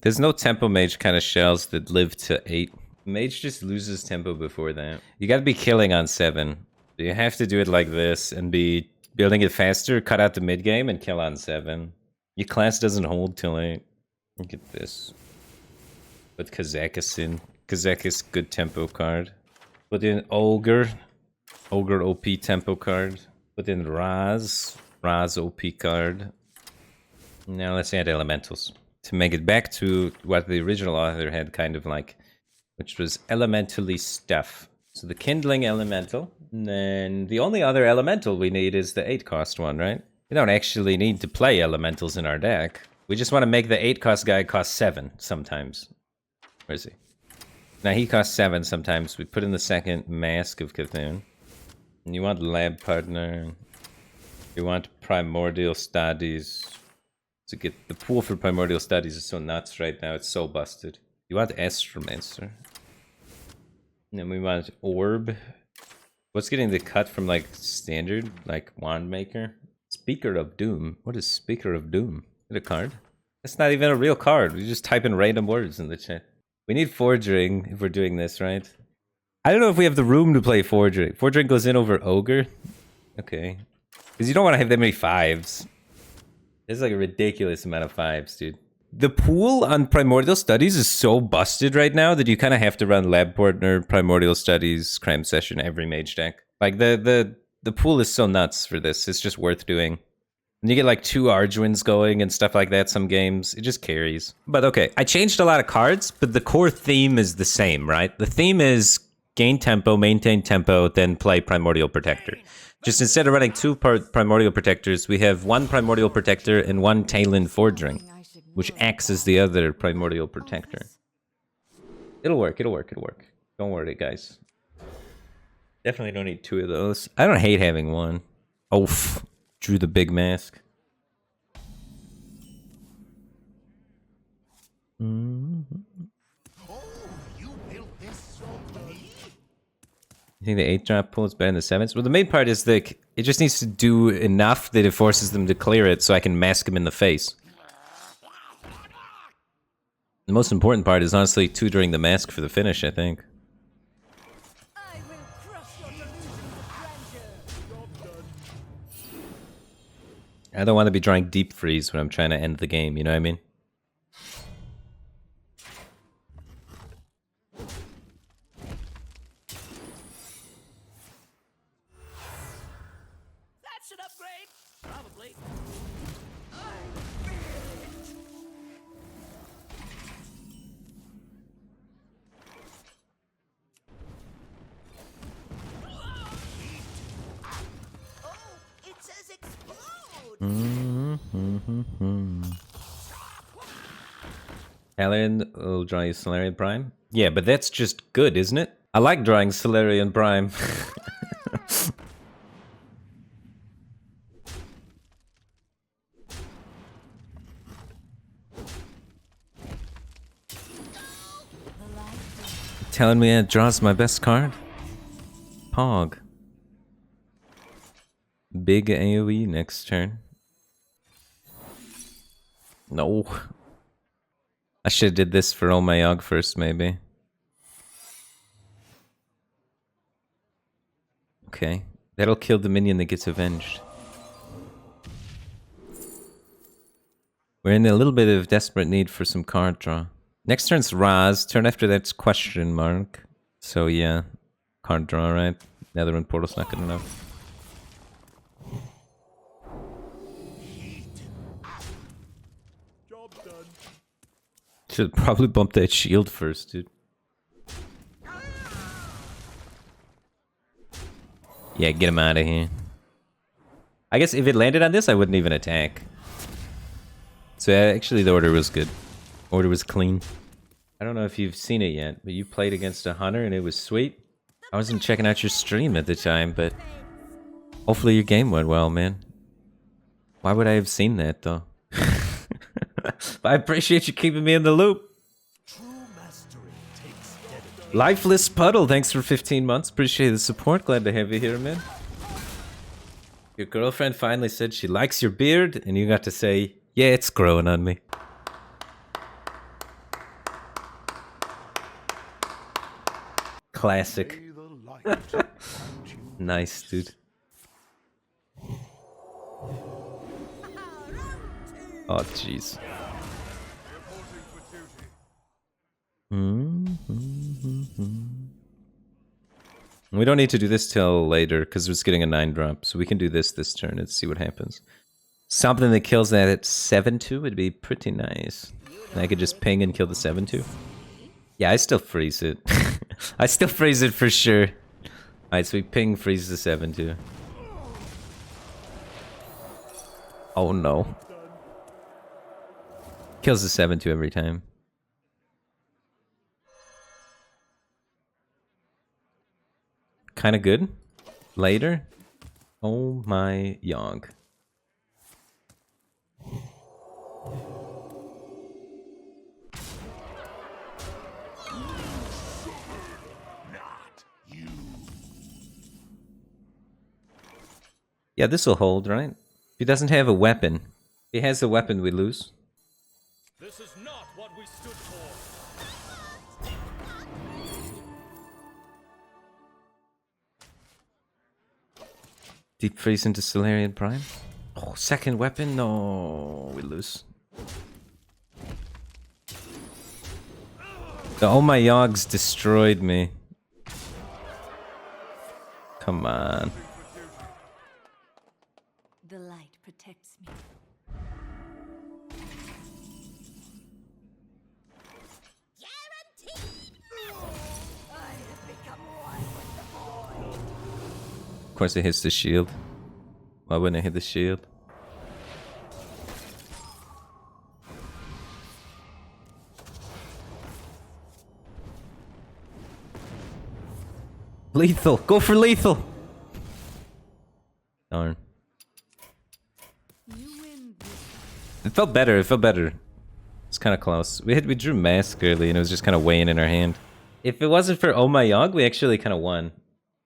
There's no tempo mage kind of shells that live to 8. Mage just loses tempo before that. You gotta be killing on 7. You have to do it like this and be building it faster, cut out the mid game, and kill on 7. Your class doesn't hold till 8. Look at this. Put Kazakhstan. Kazakh good tempo card. Put in Ogre. Ogre OP tempo card. Put in Raz. Raz OP card. Now let's add elementals. To make it back to what the original author had kind of like, which was elementally stuff. So the kindling elemental, and then the only other elemental we need is the 8 cost one, right? We don't actually need to play elementals in our deck. We just want to make the 8 cost guy cost 7 sometimes. Where is he? Now he costs 7 sometimes. We put in the second Mask of Cthulhu. And you want Lab Partner. You want Primordial Studies. To get the pool for Primordial Studies is so nuts right now. It's so busted. You want Astromancer. And then we want Orb. What's getting the cut from like standard? Like Wand Maker? Speaker of Doom. What is Speaker of Doom? Is it a card? That's not even a real card. We just type in random words in the chat. We need Forging if we're doing this, right? I don't know if we have the room to play Forging. Forging goes in over Ogre. Okay. Because you don't want to have that many 5s. There's like a ridiculous amount of 5s, dude. The pool on Primordial Studies is so busted right now that you kind of have to run Lab Partner, Primordial Studies, Crime Session, every mage deck. Like, the pool is so nuts for this. It's just worth doing. And you get like 2 Arduins going and stuff like that some games. It just carries. But okay, I changed a lot of cards, but the core theme is the same, right? The theme is gain tempo, maintain tempo, then play Primordial Protector. Just instead of running 2 Primordial Protectors, we have 1 Primordial Protector and 1 Talon Forging, which acts as the other Primordial Protector. It'll work, it'll work, it'll work. Don't worry, guys. Definitely don't need 2 of those. I don't hate having 1. Oof. Drew the big mask. You think the 8-drop pool is better than the 7s? Well, the main part is that it just needs to do enough that it forces them to clear it so I can mask them in the face. The most important part is honestly tutoring the mask for the finish, I think. I don't want to be drawing deep freeze when I'm trying to end the game, you know what I mean? That's an upgrade, probably. Oh, it says explode. Paladin will draw you Solarian Prime? Yeah, but that's just good, isn't it? I like drawing Solarian Prime. Telling me it draws my best card? Pog. Big AoE next turn. No. I should have did this for Omayog first, maybe. Okay. That'll kill the minion that gets avenged. We're in a little bit of desperate need for some card draw. Next turn's Raz. Turn after that's question mark. So yeah. Card draw, right? Netherwind Portal's not good enough. Should probably bump that shield first, dude. Yeah, get him out of here. I guess if it landed on this, I wouldn't even attack. So actually the order was good. Order was clean. I don't know if you've seen it yet, but you played against a hunter and it was sweet. I wasn't checking out your stream at the time, but hopefully your game went well, man. Why would I have seen that, though? But I appreciate you keeping me in the loop. Lifeless Puddle, thanks for 15 months. Appreciate the support. Glad to have you here, man. Your girlfriend finally said she likes your beard, and you got to say, yeah, it's growing on me. classic. Nice, dude. Oh, jeez. We don't need to do this till later because it's getting a 9-drop, so we can do this turn and see what happens. Something that kills that at 7-2 would be pretty nice. And I could just ping and kill the 7-2. Yeah, I still freeze it. I still freeze it for sure. Alright, so we ping, freeze the 7-2. Oh no. Kills the 7-2 every time. Kinda good. Later. Oh my yog. Yeah, this will hold, right? If he doesn't have a weapon. If he has a weapon, we lose. This is not what we stood for. Deep freeze into Solarian Prime. Oh, second weapon? No, we lose. The Oh My Yogs destroyed me. Come on. The light protects me. Guaranteed! I have become one with the void. Of course it hits the shield. Why wouldn't it hit the shield? Lethal! Go for lethal! Darn. You win this. It felt better, it felt better. It's kind of close. We drew Mask early and it was just kind of weighing in our hand. If it wasn't for Oh My Yog, we actually kind of won.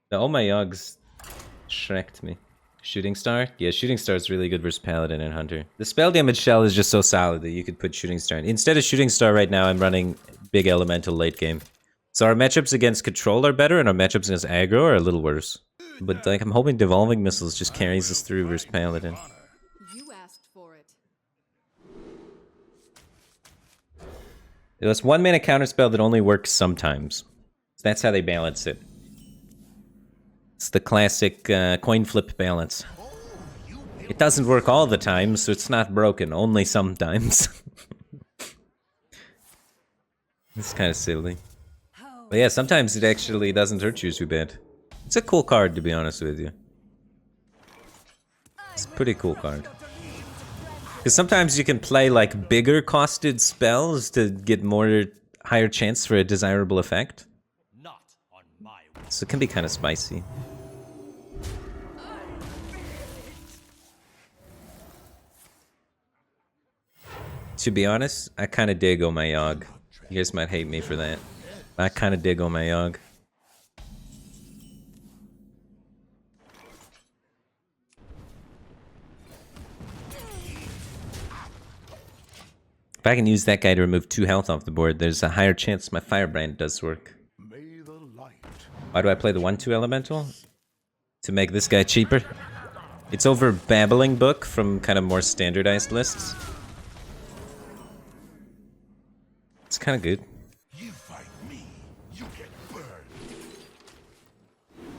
The Oh My Yogs shreked me. Shooting Star? Yeah, Shooting Star is really good versus Paladin and Hunter. The spell damage shell is just so solid that you could put Shooting Star in. Instead of Shooting Star right now, I'm running Big Elemental late game. So our matchups against Control are better, and our matchups against Aggro are a little worse. But like, I'm hoping Devolving Missiles just carries us through versus Paladin. You asked for it. It was 1-mana counterspell that only works sometimes. So that's how they balance it. It's the classic coin flip balance. It doesn't work all the time, so it's not broken, only sometimes. It's kind of silly. But yeah, sometimes it actually doesn't hurt you too bad. It's a cool card, to be honest with you. It's a pretty cool card. Because sometimes you can play like bigger costed spells to get higher chance for a desirable effect. Not on my watch. So it can be kind of spicy. To be honest, I kind of dig Oh My Yog. You guys might hate me for that. I kind of dig Oh My Yog. If I can use that guy to remove 2 health off the board, there's a higher chance my Firebrand does work. Why do I play the 1-2 Elemental? To make this guy cheaper. It's over Babbling Book from kind of more standardized lists. It's kind of good. You fight me, you get burned.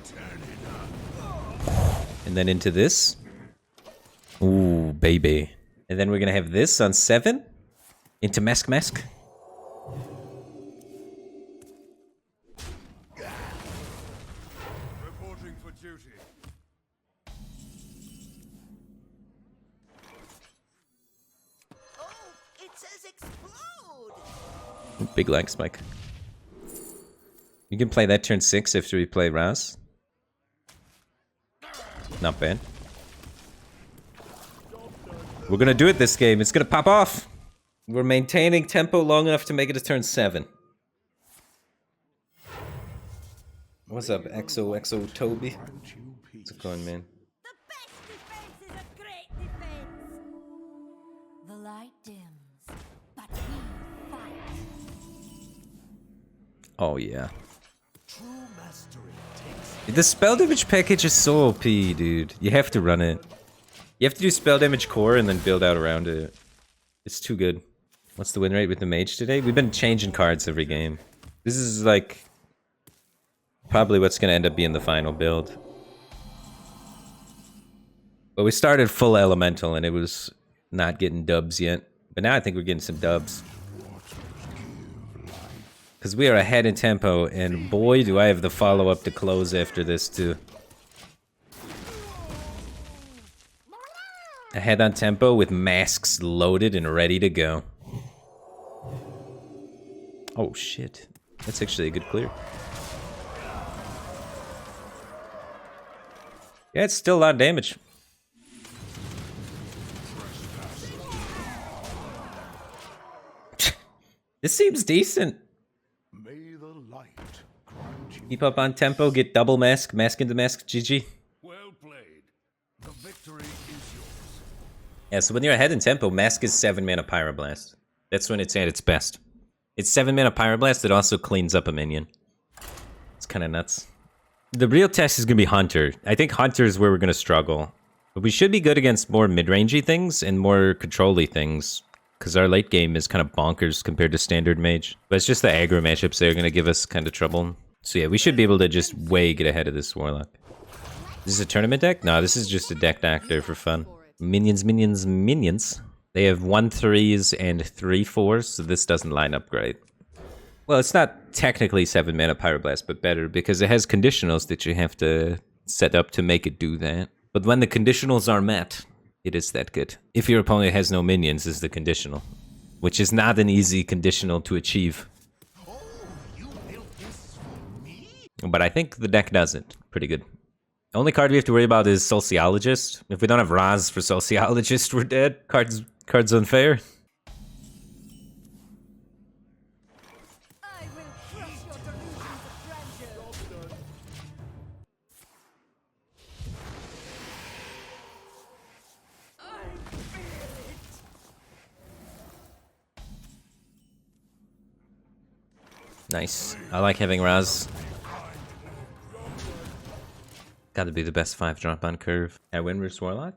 Turn it up. And then into this. Ooh, baby. And then we're gonna have this on 7. Into Mask. Reporting for duty. Oh, it says explode! Big lag spike. You can play that turn 6 after we play Raz. Not bad. We're gonna do it this game. It's gonna pop off. We're maintaining tempo long enough to make it a turn 7. What's up, XO Toby? How's it going, man? The best defense is a great defense! The light dims, but we fight. Oh yeah. True The spell damage package is so OP, dude. You have to run it. You have to do spell damage core and then build out around it. It's too good. What's the win rate with the mage today? We've been changing cards every game. This is like probably what's gonna end up being the final build. But we started full elemental and it was not getting dubs yet. But now I think we're getting some dubs. Because we are ahead in tempo, and boy do I have the follow-up to close after this too. Ahead on tempo with masks loaded and ready to go. Oh shit. That's actually a good clear. Yeah, it's still a lot of damage. This seems decent. May the light grant you. Keep up on tempo, get double mask, mask into mask, GG. Well played. The victory is yours. Yeah, so when you're ahead in tempo, mask is 7 mana Pyroblast. That's when it's at its best. It's 7 mana Pyroblast, it also cleans up a minion. It's kind of nuts. The real test is going to be Hunter. I think Hunter is where we're going to struggle. But we should be good against more mid-rangey things and more control-y things. Because our late game is kind of bonkers compared to standard mage. But it's just the aggro matchups that are going to give us kind of trouble. So yeah, we should be able to just way get ahead of this Warlock. This is a tournament deck? No, this is just a deck doctor for fun. Minions, minions, minions. They have 1/3s and 3/4s, so this doesn't line up great. Well, it's not technically 7 mana Pyroblast, but better because it has conditionals that you have to set up to make it do that. But when the conditionals are met, it is that good. If your opponent has no minions, is the conditional. Which is not an easy conditional to achieve. Oh, you built this for me? But I think the deck does it pretty good. The only card we have to worry about is Sociologist. If we don't have Raz for Sociologist, we're dead. Card's unfair. I will crush your delusions of grandeur. I feel it. Nice. I like having Raz. Gotta be the best 5-drop on curve. I win versus Warlock?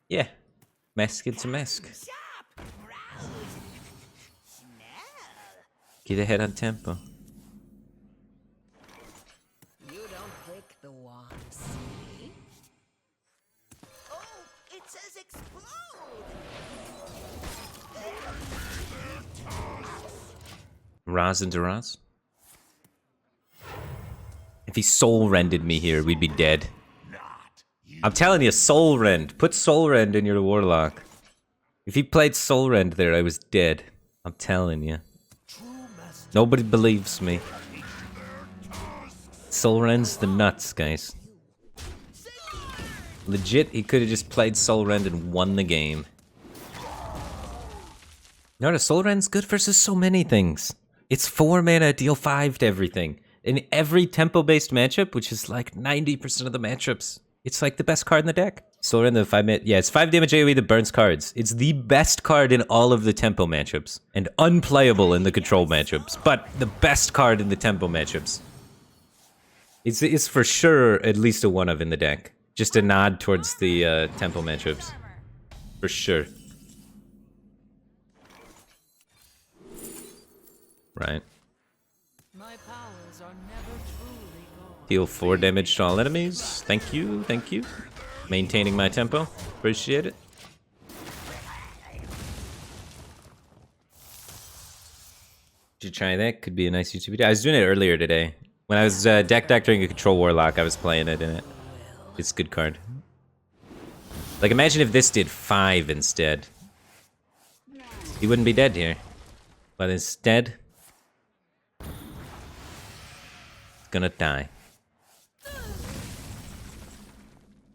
Yeah. Mask into mask. Sharp, rouse, smell. Get ahead on tempo. You don't pick the one, see? Oh, it says explode. Raz into Raz. If he soul rended me here, we'd be dead. I'm telling you, soul rend. Put soul rend in your Warlock. If he played soul rend there, I was dead. I'm telling you. Nobody believes me. Soul rend's the nuts, guys. Legit, he could have just played soul rend and won the game. No, the soul rend's good versus so many things. It's 4 mana, deal 5 to everything. In every tempo-based matchup, which is like 90% of the matchups, it's like the best card in the deck. Soul Rend, the 5 minute, yeah, it's 5 damage AoE that burns cards. It's the best card in all of the tempo matchups, and unplayable in the control matchups, but the best card in the tempo matchups. It's for sure at least a 1-of in the deck. Just a nod towards the tempo matchups. For sure. Right. My powers are never truly gone. Heal 4 damage to all enemies. Thank you, thank you. Maintaining my tempo. Appreciate it. Did you try that? Could be a nice YouTube video. I was doing it earlier today. When I was deck doctoring a control Warlock, I was playing it in it. It's a good card. Like, imagine if this did 5 instead. He wouldn't be dead here. But instead, it's gonna die.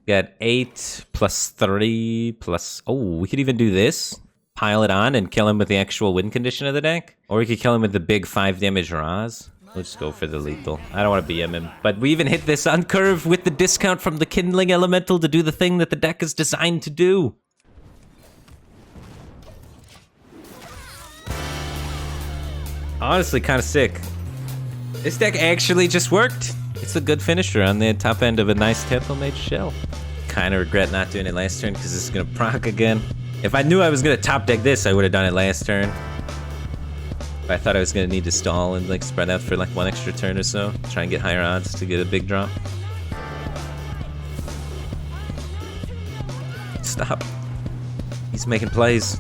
Got 8 plus 3 plus... Oh, we could even do this. Pile it on and kill him with the actual win condition of the deck. Or we could kill him with the big 5 damage Raz. Let's just go for the lethal. I don't want to BM him. But we even hit this on curve with the discount from the Kindling Elemental to do the thing that the deck is designed to do. Honestly, kind of sick. This deck actually just worked. It's a good finisher on the top end of a nice Tempo Mage shell. Kinda regret not doing it last turn because this is gonna proc again. If I knew I was gonna top deck this, I would have done it last turn. But I thought I was gonna need to stall and like spread out for like one extra turn or so. Try and get higher odds to get a big drop. Stop. He's making plays.